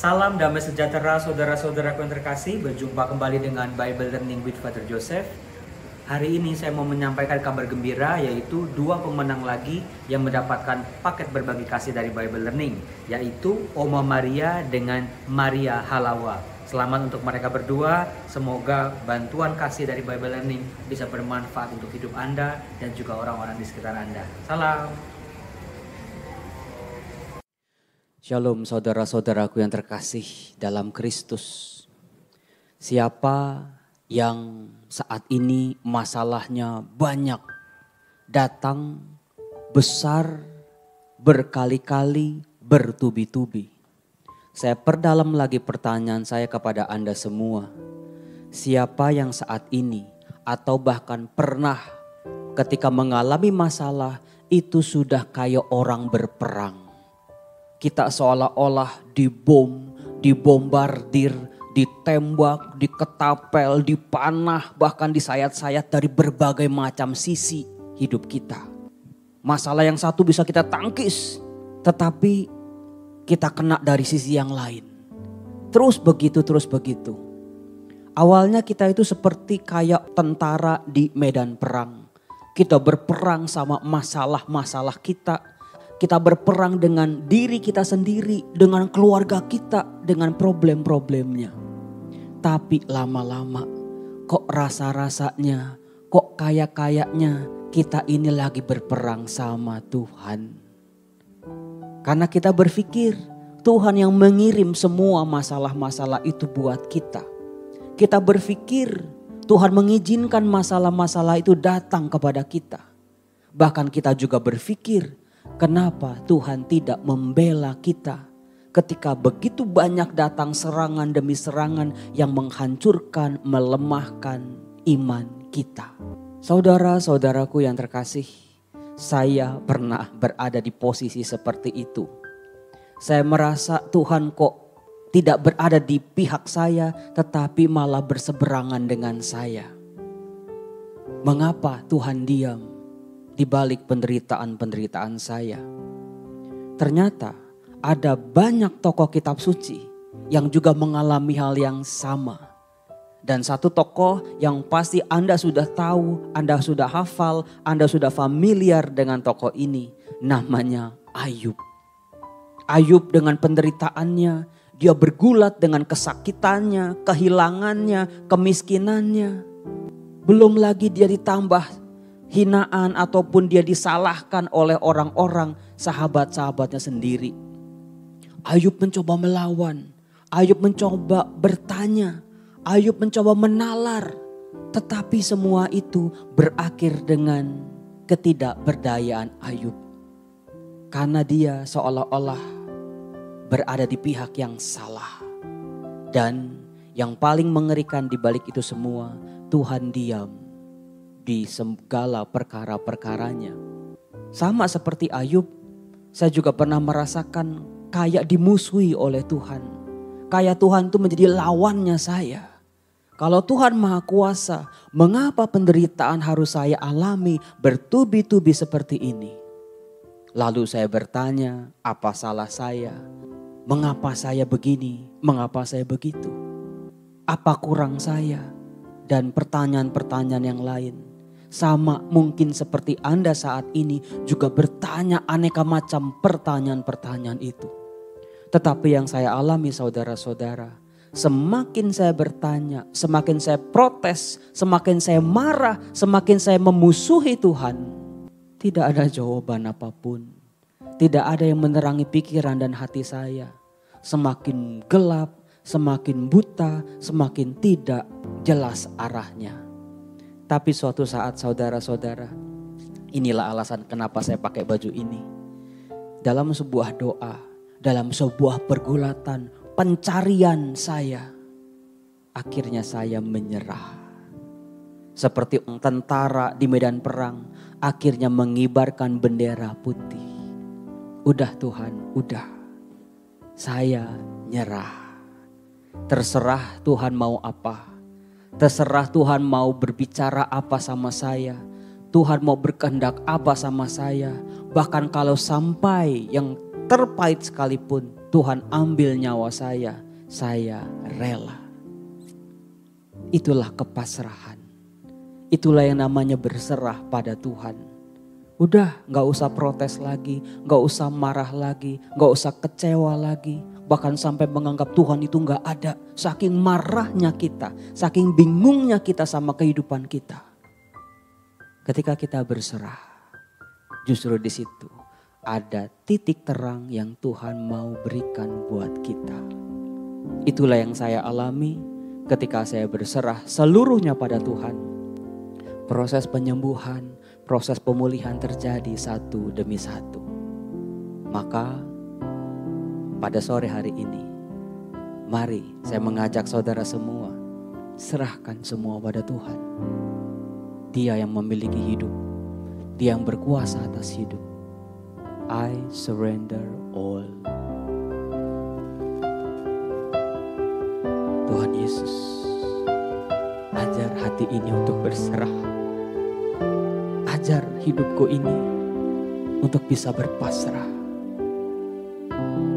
Salam damai sejahtera saudara-saudaraku yang terkasih. Berjumpa kembali dengan Bible Learning with Father Joseph. Hari ini saya mau menyampaikan kabar gembira, yaitu 2 pemenang lagi yang mendapatkan paket berbagi kasih dari Bible Learning, yaitu Oma Maria dengan Maria Halawa. Selamat untuk mereka berdua. Semoga bantuan kasih dari Bible Learning bisa bermanfaat untuk hidup Anda dan juga orang-orang di sekitar Anda. Salam. Shalom saudara-saudaraku yang terkasih dalam Kristus. Siapa yang saat ini masalahnya banyak, datang, besar, berkali-kali, bertubi-tubi. Saya perdalam lagi pertanyaan saya kepada Anda semua. Siapa yang saat ini atau bahkan pernah ketika mengalami masalah itu sudah kayak orang berperang. Kita seolah-olah dibom, dibombardir, ditembak, diketapel, dipanah, bahkan disayat-sayat dari berbagai macam sisi hidup kita. Masalah yang satu bisa kita tangkis, tetapi kita kena dari sisi yang lain. Terus begitu. Awalnya kita itu seperti kayak tentara di medan perang. Kita berperang sama masalah-masalah kita. Kita berperang dengan diri kita sendiri, dengan keluarga kita, dengan problem-problemnya. Tapi lama-lama kok rasa-rasanya, kok kayak-kayaknya kita ini lagi berperang sama Tuhan. Karena kita berpikir Tuhan yang mengirim semua masalah-masalah itu buat kita. Kita berpikir Tuhan mengizinkan masalah-masalah itu datang kepada kita. Bahkan kita juga berpikir, kenapa Tuhan tidak membela kita ketika begitu banyak datang serangan demi serangan yang menghancurkan, melemahkan iman kita. Saudara-saudaraku yang terkasih, saya pernah berada di posisi seperti itu. Saya merasa Tuhan kok tidak berada di pihak saya, tetapi malah berseberangan dengan saya. Mengapa Tuhan diam di balik penderitaan-penderitaan saya? Ternyata ada banyak tokoh kitab suci yang juga mengalami hal yang sama. Dan satu tokoh yang pasti Anda sudah tahu, Anda sudah hafal, Anda sudah familiar dengan tokoh ini, namanya Ayub. Ayub dengan penderitaannya, dia bergulat dengan kesakitannya, kehilangannya, kemiskinannya. Belum lagi dia ditambah hinaan ataupun dia disalahkan oleh orang-orang, sahabat-sahabatnya sendiri. Ayub mencoba melawan, Ayub mencoba bertanya, Ayub mencoba menalar. Tetapi semua itu berakhir dengan ketidakberdayaan Ayub. Karena dia seolah-olah berada di pihak yang salah. Dan yang paling mengerikan di balik itu semua, Tuhan diam di segala perkara-perkaranya. Sama seperti Ayub, saya juga pernah merasakan kayak dimusuhi oleh Tuhan. Kayak Tuhan itu menjadi lawannya saya. Kalau Tuhan Maha Kuasa, mengapa penderitaan harus saya alami bertubi-tubi seperti ini? Lalu saya bertanya, apa salah saya? Mengapa saya begini? Mengapa saya begitu? Apa kurang saya? Dan pertanyaan-pertanyaan yang lain. Sama mungkin seperti Anda saat ini juga bertanya aneka macam pertanyaan-pertanyaan itu. Tetapi yang saya alami saudara-saudara, semakin saya bertanya, semakin saya protes, semakin saya marah, semakin saya memusuhi Tuhan, tidak ada jawaban apapun. Tidak ada yang menerangi pikiran dan hati saya. Semakin gelap, semakin buta, semakin tidak jelas arahnya. Tapi suatu saat saudara-saudara, inilah alasan kenapa saya pakai baju ini. Dalam sebuah doa, dalam sebuah pergulatan, pencarian saya, akhirnya saya menyerah. Seperti tentara di medan perang, akhirnya mengibarkan bendera putih. Udah Tuhan, udah. Saya nyerah. Terserah Tuhan mau apa. Terserah Tuhan mau berbicara apa sama saya. Tuhan mau berkehendak apa sama saya. Bahkan kalau sampai yang terpahit sekalipun, Tuhan ambil nyawa saya rela. Itulah kepasrahan. Itulah yang namanya berserah pada Tuhan. Udah gak usah protes lagi, gak usah marah lagi, gak usah kecewa lagi. Bahkan sampai menganggap Tuhan itu gak ada. Saking marahnya kita, saking bingungnya kita sama kehidupan kita. Ketika kita berserah, justru di situ ada titik terang yang Tuhan mau berikan buat kita. Itulah yang saya alami ketika saya berserah seluruhnya pada Tuhan. Proses penyembuhan, proses pemulihan terjadi satu demi satu. Maka pada sore hari ini, mari saya mengajak saudara semua, serahkan semua pada Tuhan. Dia yang memiliki hidup, Dia yang berkuasa atas hidup. I surrender all. Tuhan Yesus, ajar hati ini untuk berserah. Ajar hidupku ini untuk bisa berpasrah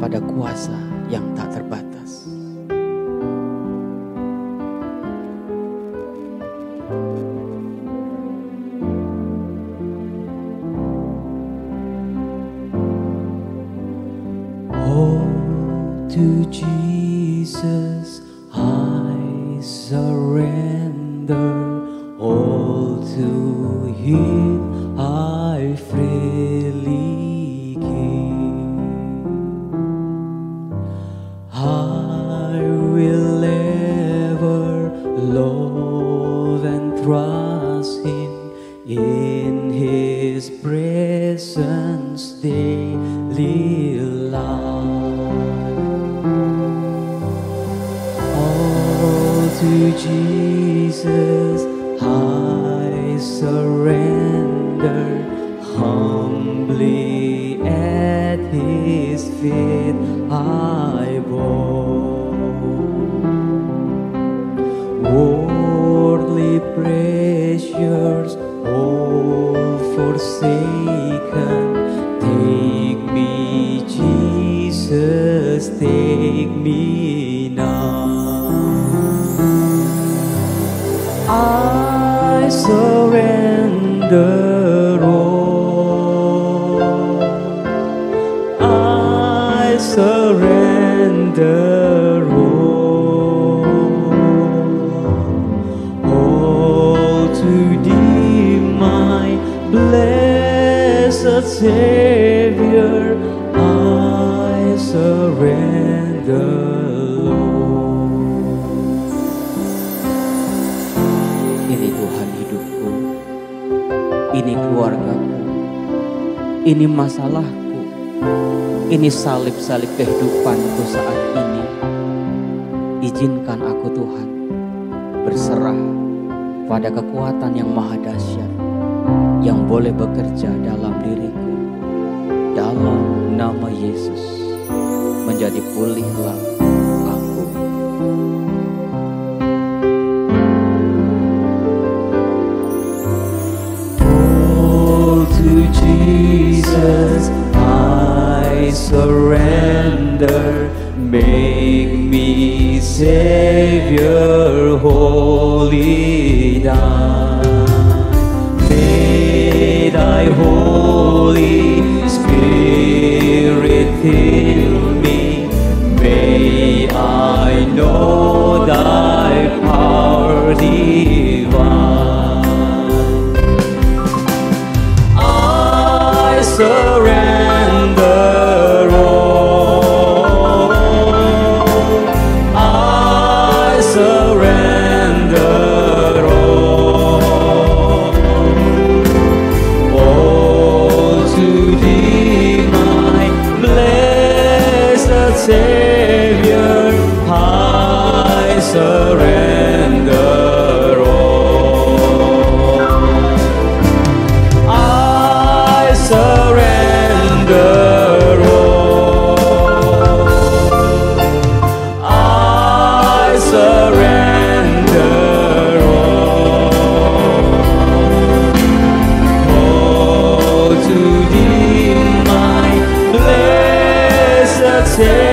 pada kuasa yang tak terbatas. Oh, to Jesus I surrender. All to Him I freely give. I will ever love and trust Him, in His presence daily life. All to Jesus I surrender, humbly at His feet I bow. Worldly pleasures all forsaken, take me Jesus, take me now. I surrender all. I surrender all to Thee, my blessed Savior. I surrender. Ini Tuhan hidupku, ini keluargaku, ini masalahku, ini salib-salib kehidupanku saat ini. Izinkan aku Tuhan berserah pada kekuatan yang maha dahsyat yang boleh bekerja dalam diriku. Dalam nama Yesus, menjadi pulihlah aku. To Jesus I surrender, make me Savior wholly thine. May Thy Holy Spirit fill me, may I know Thy power divine. Surrender all. I surrender all to Thee, my blessed Savior. I surrender all. I surrender all. I surrender all to Thee, my blessed Savior.